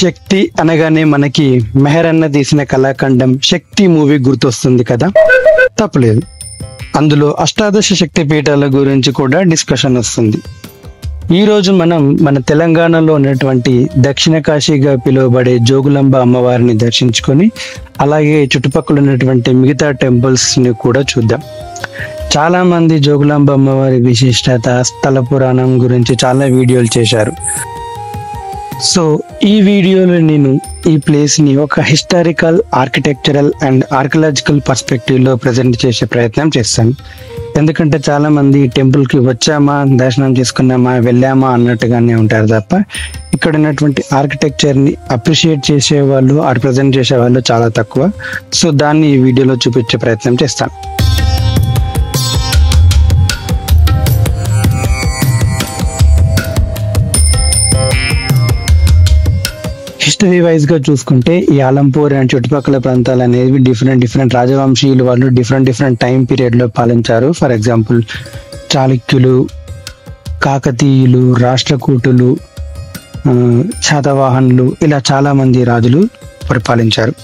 శక్తి అనగానే మనకి మెహర్ అన్న తీసిన కళాఖండం శక్తి మూవీ గుర్తొస్తుంది కదా. తప్పలేదు, అందులో అష్టాదశ శక్తి పీఠాల గురించి కూడా డిస్కషన్ వస్తుంది. ఈ రోజు మనం మన తెలంగాణలో ఉన్నటువంటి దక్షిణ కాశీగా పిలువబడే జోగులాంబ అమ్మవారిని దర్శించుకొని అలాగే చుట్టుపక్కల ఉన్నటువంటి మిగతా టెంపుల్స్ ని కూడా చూద్దాం. చాలా మంది జోగులాంబ అమ్మవారి విశిష్టత, స్థల పురాణం గురించి చాలా వీడియోలు చేశారు. సో ఈ వీడియోలో నేను ఈ ప్లేస్ ని ఒక historical, architectural and archaeological perspective లో ప్రజెంట్ చేసే ప్రయత్నం చేస్తాను. ఎందుకంటే చాలా మంది టెంపుల్ కి వచ్చామా, దర్శనం చేసుకున్నామా, వెళ్ళామా అన్నట్టుగానే ఉంటారు తప్ప ఇక్కడ ఉన్నటువంటి ఆర్కిటెక్చర్ ని అప్రిషియేట్ చేసే వాళ్ళు, ప్రజెంట్ చేసే వాళ్ళు చాలా తక్కువ. సో దాన్ని ఈ వీడియోలో చూపించే ప్రయత్నం చేస్తాను. హిస్టరీ వైజ్ గా చూసుకుంటే ఈ ఆలంపూర్ అండ్ చుట్టుపక్కల ప్రాంతాలు అనేవి డిఫరెంట్ రాజవంశీయులు వాళ్ళు డిఫరెంట్ టైం పీరియడ్ లో పాలించారు. ఫర్ ఎగ్జాంపుల్ చాళుక్యులు, కాకతీయులు, రాష్ట్రకూటులు, శాతవాహనులు, ఇలా చాలా మంది రాజులు పరిపాలించారు.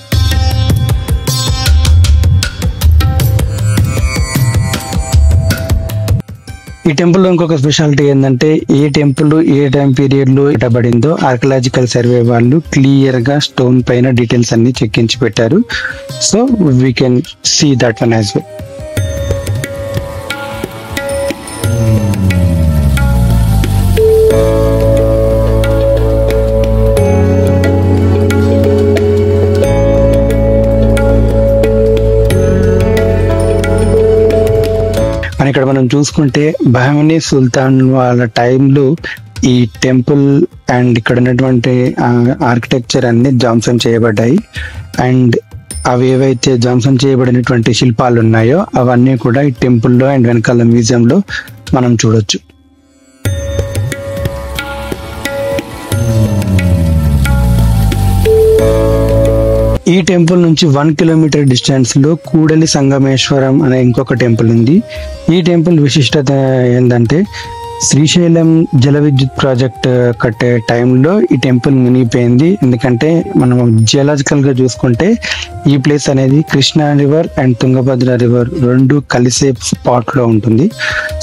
ఈ టెంపుల్ లో ఇంకొక స్పెషాలిటీ ఏంటంటే ఏ టెంపుల్ ఏ టైం పీరియడ్ లో కట్టబడిందో ఆర్కియలాజికల్ సర్వే వాళ్ళు క్లియర్ గా స్టోన్ పైన డీటెయిల్స్ అన్ని చెక్కించి పెట్టారు. So we can see that one as well. ఇక్కడ మనం చూసుకుంటే బహమనీ సుల్తాన్ వాళ్ళ టైంలో ఈ టెంపుల్ అండ్ ఇక్కడ ఉన్నటువంటి ఆర్కిటెక్చర్ అన్ని ధ్వంసం చేయబడ్డాయి. అండ్ అవి ఏవైతే ధ్వంసం చేయబడినటువంటి శిల్పాలు ఉన్నాయో అవన్నీ కూడా ఈ టెంపుల్లో అండ్ వెనకాల మ్యూజియంలో మనం చూడొచ్చు. ఈ టెంపుల్ నుంచి 1 కిలోమీటర్ డిస్టెన్స్ లో కూడలి సంగమేశ్వరం అనే ఇంకొక టెంపుల్ ఉంది. ఈ టెంపుల్ విశిష్టత ఏంటంటే శ్రీశైలం జల విద్యుత్ ప్రాజెక్ట్ కట్టే టైంలో ఈ టెంపుల్ మునిగిపోయింది. ఎందుకంటే మనం జియోలాజికల్ గా చూసుకుంటే ఈ ప్లేస్ అనేది Krishna river and Tungabhadra river రెండు కలిసే స్పాట్ లో ఉంటుంది.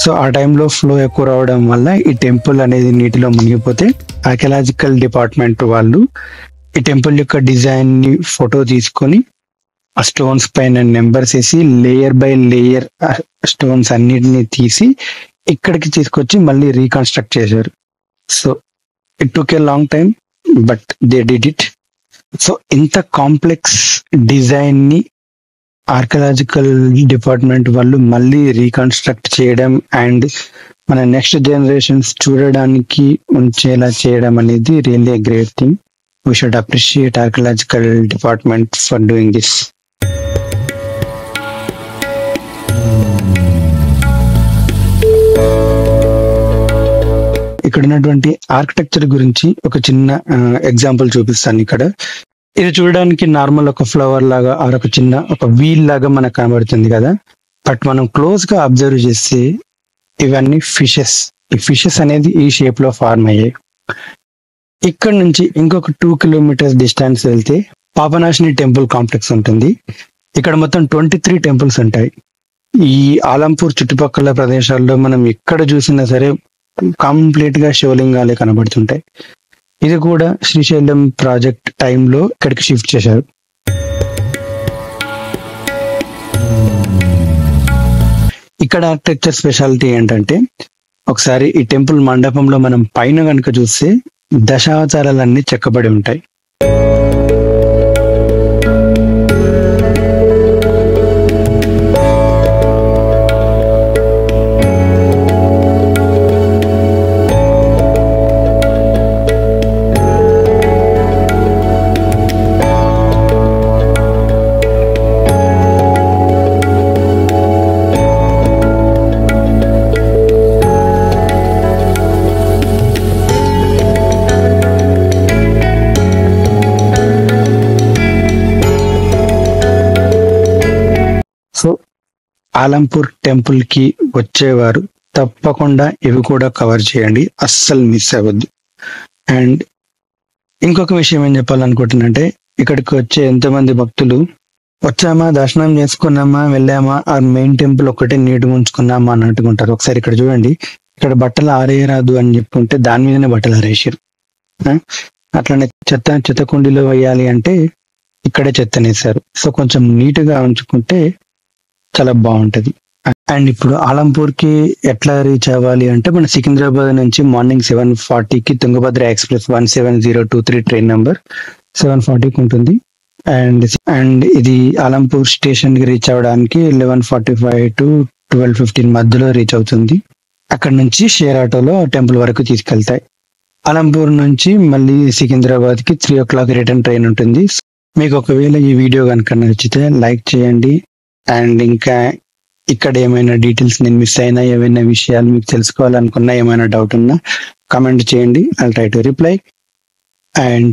సో ఆ టైంలో ఫ్లో ఎక్కువ రావడం వల్ల ఈ టెంపుల్ అనేది నీటిలో మునిగిపోతే ఆర్కియలాజికల్ డిపార్ట్మెంట్ వాళ్ళు ఈ టెంపుల్ యొక్క డిజైన్ ని ఫోటో తీసుకొని ఆ స్టోన్స్ పైన నెంబర్స్ వేసి లేయర్ బై లేయర్ స్టోన్స్ అన్నిటిని తీసి ఇక్కడికి తీసుకొచ్చి మళ్ళీ రీకన్స్ట్రక్ట్ చేశారు. So it took a long time but they did it. So ఇంత కాంప్లెక్స్ డిజైన్ ని ఆర్కియలాజికల్ డిపార్ట్మెంట్ వాళ్ళు మళ్ళీ రీకన్స్ట్రక్ట్ చేయడం అండ్ మన నెక్స్ట్ జనరేషన్స్ చూడడానికి ఉంచేలా చేయడం అనేది really a great thing. We should appreciate archaeological department for doing this. ఇక్కడ ఉన్నటువంటి ఆర్కిటెక్చర్ గురించి ఒక చిన్న ఎగ్జాంపుల్ చూపిస్తాను. ఇక్కడ ఇది చూడడానికి నార్మల్ ఒక ఫ్లవర్ లాగా ఒక చిన్న ఒక వీల్ లాగా మనకు కనబడుతుంది కదా. బట్ మనం క్లోజ్ గా అబ్జర్వ్ చేస్తే ఇవన్నీ ఫిషెస్. ఈ ఫిషెస్ అనేది ఈ షేప్ లో ఫార్మ్ అయ్యాయి. ఇక్కడ నుంచి ఇంకొక 2 కిలోమీటర్స్ డిస్టెన్స్ వెళ్తే పాపనాశిని టెంపుల్ కాంప్లెక్స్ ఉంటుంది. ఇక్కడ మొత్తం 23 టెంపుల్స్ ఉంటాయి. ఈ ఆలంపూర్ చుట్టుపక్కల ప్రదేశాల్లో మనం ఎక్కడ చూసినా సరే కంప్లీట్ గా శివలింగాలే కనబడుతుంటాయి. ఇది కూడా శ్రీశైలం ప్రాజెక్ట్ టైంలో ఇక్కడికి షిఫ్ట్ చేశారు. ఇక్కడ ఆర్కిటెక్చర్ స్పెషాలిటీ ఏంటంటే ఒకసారి ఈ టెంపుల్ మండపంలో మనం పైన కనుక చూస్తే దశావతారాలన్నీ చెక్కబడి ఉంటాయి. సో ఆలంపూర్ టెంపుల్ కి వచ్చేవారు తప్పకుండా ఇవి కూడా కవర్ చేయండి, అస్సలు మిస్ అవ్వద్దు. అండ్ ఇంకొక విషయం ఏం చెప్పాలనుకుంటున్నంటే, ఇక్కడికి వచ్చే ఎంతమంది భక్తులు వచ్చామా, దర్శనం చేసుకున్నామా, వెళ్ళామా, ఆ మెయిన్ టెంపుల్ ఒక్కటే నీట్గా ఉంచుకున్నామా అన్నట్టుగా ఉంటారు. ఒకసారి ఇక్కడ చూడండి, ఇక్కడ బట్టలు ఆరేయరాదు అని చెప్పుకుంటే దాని మీదనే బట్టలు ఆరేసారు. అట్లనే చెత్త కుండీలో వేయాలి అంటే ఇక్కడే చెత్తనేసారు. సో కొంచెం నీట్ గా ఉంచుకుంటే చాలా బాగుంటది. అండ్ ఇప్పుడు ఆలంపూర్ కి ఎట్లా రీచ్ అవ్వాలి అంటే, మన సికింద్రాబాద్ నుంచి మార్నింగ్ 7:40కి తుంగభద్ర ఎక్స్ప్రెస్ 17023 ట్రైన్ నెంబర్ 7:40కి ఉంటుంది. అండ్ ఇది ఆలంపూర్ స్టేషన్ కి రీచ్ అవ్వడానికి 11:45 to 12:15 మధ్యలో రీచ్ అవుతుంది. అక్కడ నుంచి షేర్ ఆటోలో టెంపుల్ వరకు తీసుకెళ్తాయి. ఆలంపూర్ నుంచి మళ్ళీ సికింద్రాబాద్ కి 3 o'clock రిటర్న్ ట్రైన్ ఉంటుంది. మీకు ఒకవేళ ఈ వీడియో కనుక నచ్చితే లైక్ చేయండి. అండ్ ఇంకా ఇక్కడ ఏమైనా డీటెయిల్స్ నేను మిస్ అయినా, ఏమైనా విషయాలు మీకు తెలుసుకోవాలనుకున్నా, ఏమైనా డౌట్ ఉన్నా కామెంట్ చేయండి. I'll try to reply. And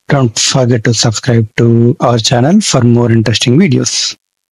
don't forget to subscribe to our channel for more interesting videos.